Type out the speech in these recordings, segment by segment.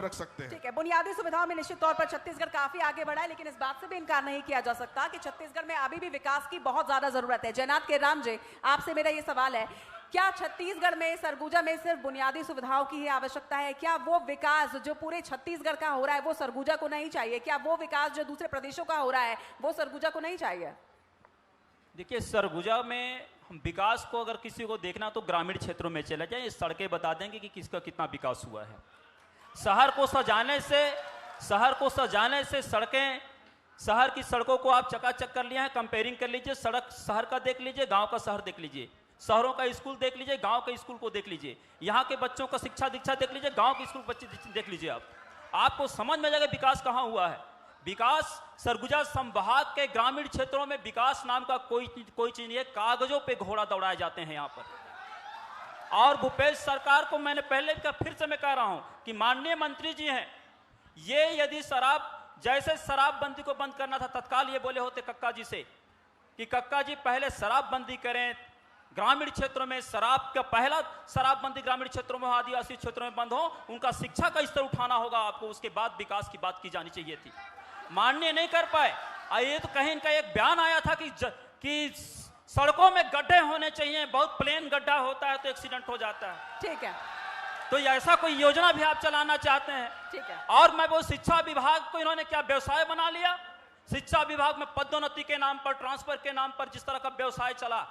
रख सकते हैं। ठीक है, बुनियादी सुविधाओं में निश्चित तौर पर छत्तीसगढ़ काफी आगे बढ़ा है, लेकिन इस बात से भी इनकार नहीं किया जा सकता कि छत्तीसगढ़ में अभी भी विकास की बहुत ज्यादा जरूरत है। जयनाथ केराम जी, आपसे मेरा ये सवाल है, क्या छत्तीसगढ़ में, सरगुजा में सिर्फ बुनियादी सुविधाओं की ही आवश्यकता है? क्या वो विकास जो पूरे छत्तीसगढ़ का हो रहा है वो सरगुजा को नहीं चाहिए? क्या वो विकास जो दूसरे प्रदेशों का हो रहा है वो सरगुजा को नहीं चाहिए? देखिए, सरगुजा में हम विकास को अगर किसी को देखना तो ग्रामीण क्षेत्रों में चले जाए, सड़कें बता देंगे कि किसका कितना विकास हुआ है। शहर को सजाने से सड़कें, शहर की सड़कों को आप चकाचक कर लिए हैं। कंपेयरिंग कर लीजिए, सड़क शहर का देख लीजिए, गांव का शहर देख लीजिए, शहरों का स्कूल देख लीजिए, गांव के स्कूल को देख लीजिए, यहाँ के बच्चों का शिक्षा दीक्षा देख लीजिए, गांव के स्कूल बच्चे देख लीजिए। आपको समझ में जाएगा विकास कहाँ हुआ है। विकास सरगुजा संभाग के ग्रामीण क्षेत्रों में विकास नाम का कोई चीज नहीं है। कागजों पे घोड़ा दौड़ाए जाते हैं यहाँ पर। और भूपेश सरकार को मैंने पहले का फिर से मैं कह रहा हूं कि माननीय मंत्री जी हैं, ये यदि जैसे शराबबंदी को बंद करना था, तत्काल ये बोले होते कक्का जी से कि कक्का जी पहले शराबबंदी करें, ग्रामीण क्षेत्रों में शराब का पहला शराबबंदी ग्रामीण क्षेत्रों में, आदिवासी क्षेत्रों में बंद हो, उनका शिक्षा का स्तर उठाना होगा आपको, उसके बाद विकास की बात की जानी चाहिए थी। माननीय नहीं कर पाए। ये तो कहीं इनका एक बयान आया था कि सड़कों में गड्ढे होने चाहिए, बहुत प्लेन गड्ढा होता है तो एक्सीडेंट हो जाता है। ठीक है, तो ऐसा कोई योजना भी आप चलाना चाहते हैं? ठीक है। और मैं वो शिक्षा विभाग को इन्होंने क्या व्यवसाय बना लिया? शिक्षा विभाग में पदोन्नति के नाम पर, ट्रांसफर के नाम पर जिस तरह का व्यवसाय चला,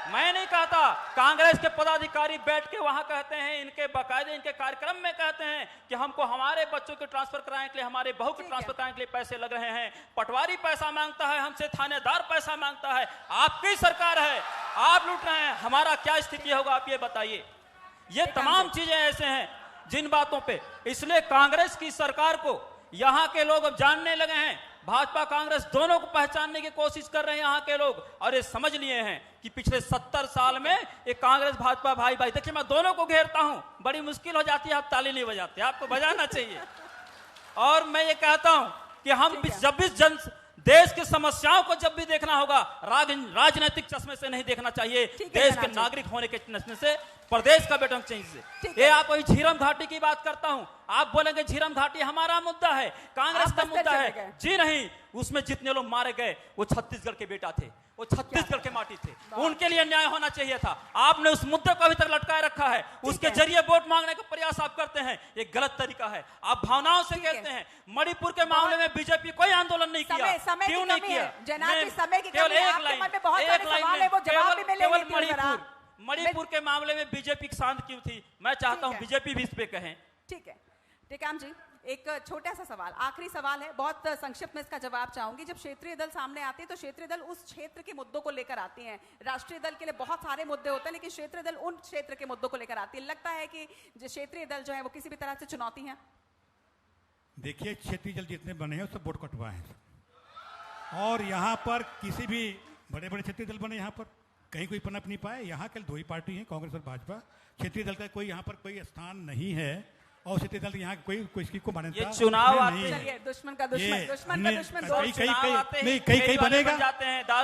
मैं नहीं कहता, कांग्रेस के पदाधिकारी बैठ के वहां कहते हैं, इनके बाकायदे इनके कार्यक्रम में कहते हैं कि हमको हमारे बच्चों के ट्रांसफर कराने के लिए, हमारे बहू के ट्रांसफर कराने के लिए पैसे लग रहे हैं। पटवारी पैसा मांगता है हमसे, थानेदार पैसा मांगता है। आपकी सरकार है, आप लूट रहे हैं, हमारा क्या स्थिति होगा आप ये बताइए। ये तमाम चीजें ऐसे हैं जिन बातों पे, इसलिए कांग्रेस की सरकार को यहाँ के लोग अब जानने लगे हैं, भाजपा कांग्रेस दोनों को पहचानने की कोशिश कर रहे हैं यहाँ के लोग, और ये समझ लिए हैं कि पिछले 70 साल में ये कांग्रेस भाजपा भाई भाई। देखिए, मैं दोनों को घेरता हूं, बड़ी मुश्किल हो जाती है, आप ताली नहीं बजाते, आपको बजाना चाहिए। और मैं ये कहता हूं कि हम जब भी देश की समस्याओं को जब भी देखना होगा, राजनीतिक चश्मे से नहीं देखना चाहिए, देश के नागरिक होने के चश्मे से, प्रदेश का बेटन चाहिए। ये आप वही झीरम घाटी की बात करता हूं, आप बोलेंगे झीरम घाटी हमारा मुद्दा है, कांग्रेस का मुद्दा है। जी नहीं, उसमें जितने लोग मारे गए वो छत्तीसगढ़ के बेटा थे, वो छत्तीसगढ़ के माटी थे, उनके लिए न्याय होना चाहिए था। आपने उस मुद्दे को अभी तक लटकाए रखा है, उसके जरिए वोट मांगने का प्रयास आप करते हैं, ये गलत तरीका है। आप भावनाओं से खेलते हैं। मणिपुर के मामले में बीजेपी कोई आंदोलन नहीं किया, क्यों नहीं किया? केवल एक लाइन, मणिपुर के मामले में बीजेपी शांत क्यों थी? मैं चाहता हूं बीजेपी भी इस पे कहें। ठीक है, टेकाम जी, एक छोटा सा सवाल, आखिरी सवाल है, बहुत संक्षिप्त में इसका जवाब चाहूंगी। जब क्षेत्रीय दल सामने आते हैं तो क्षेत्रीय दल उस क्षेत्र के मुद्दों को लेकर आती हैं। राष्ट्रीय दल के लिए बहुत सारे मुद्दे होते हैं, लेकिन क्षेत्रीय दल उन क्षेत्र के मुद्दों को लेकर आती है। लगता है कि जो क्षेत्रीय दल जो है वो किसी भी तरह से चुनौती है? देखिए, क्षेत्रीय दल जितने बने हैं सब वोट कटवाए हैं, और यहाँ पर किसी भी बड़े बड़े क्षेत्रीय दल बने, यहाँ पर कहीं कोई पनप नहीं पाए। यहाँ के 2 ही पार्टी हैं, कांग्रेस और भाजपा। क्षेत्रीय दल का कोई यहाँ पर कोई स्थान नहीं है, और क्षेत्रीय दल यहाँ कोई किसी को मान्यता ये चुनाव आते नहीं है। दुश्मन का दुश्मन कई बनेगा,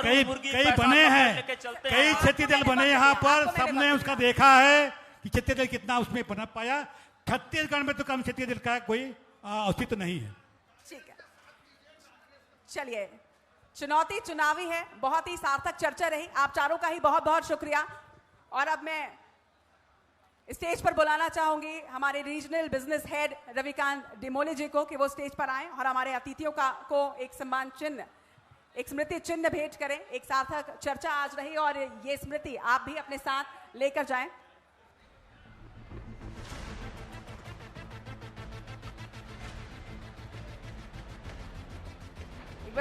कई बने हैं, कई क्षेत्रीय दल बने यहाँ पर, सबने उसका देखा है कि क्षेत्रीय दल कितना उसमें पनप पाया। छत्तीसगढ़ में तो कम क्षेत्रीय दल का कोई अस्तित्व नहीं है। ठीक है, चलिए, चुनौती चुनावी है, बहुत ही सार्थक चर्चा रही, आप चारों का ही बहुत बहुत शुक्रिया। और अब मैं स्टेज पर बुलाना चाहूंगी हमारे रीजनल बिजनेस हेड रविकांत डिमोले जी को कि वो स्टेज पर आएं और हमारे अतिथियों को एक सम्मान चिन्ह, एक स्मृति चिन्ह भेंट करें। एक सार्थक चर्चा आज रही और ये स्मृति आप भी अपने साथ लेकर जाएं।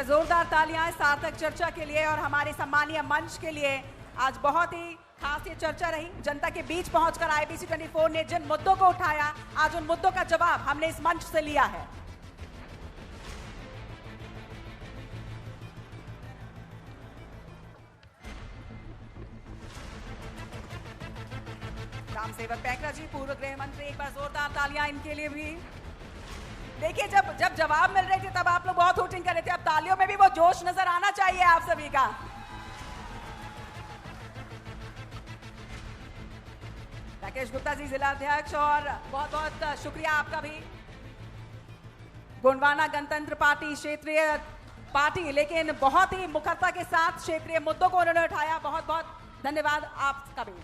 जोरदार तालियां सार्थक चर्चा के लिए और हमारे सम्मानीय मंच के लिए। आज बहुत ही खास ये चर्चा रही, जनता के बीच पहुंचकर IBC 24 ने जिन मुद्दों को उठाया, आज उन मुद्दों का जवाब हमने इस मंच से लिया है। रामसेवक पैकरा जी, पूर्व गृह मंत्री, एक बार जोरदार तालियां इनके लिए भी। देखिए, जब जवाब मिल रहे थे तब आप लोग बहुत हूटिंग कर रहे थे, अब तालियों में भी वो जोश नजर आना चाहिए आप सभी का। राकेश गुप्ता जी जिला अध्यक्ष, और बहुत बहुत शुक्रिया आपका भी। गोंडवाना गणतंत्र पार्टी क्षेत्रीय पार्टी, लेकिन बहुत ही मुखरता के साथ क्षेत्रीय मुद्दों को उन्होंने उठाया। बहुत बहुत धन्यवाद आपका भी।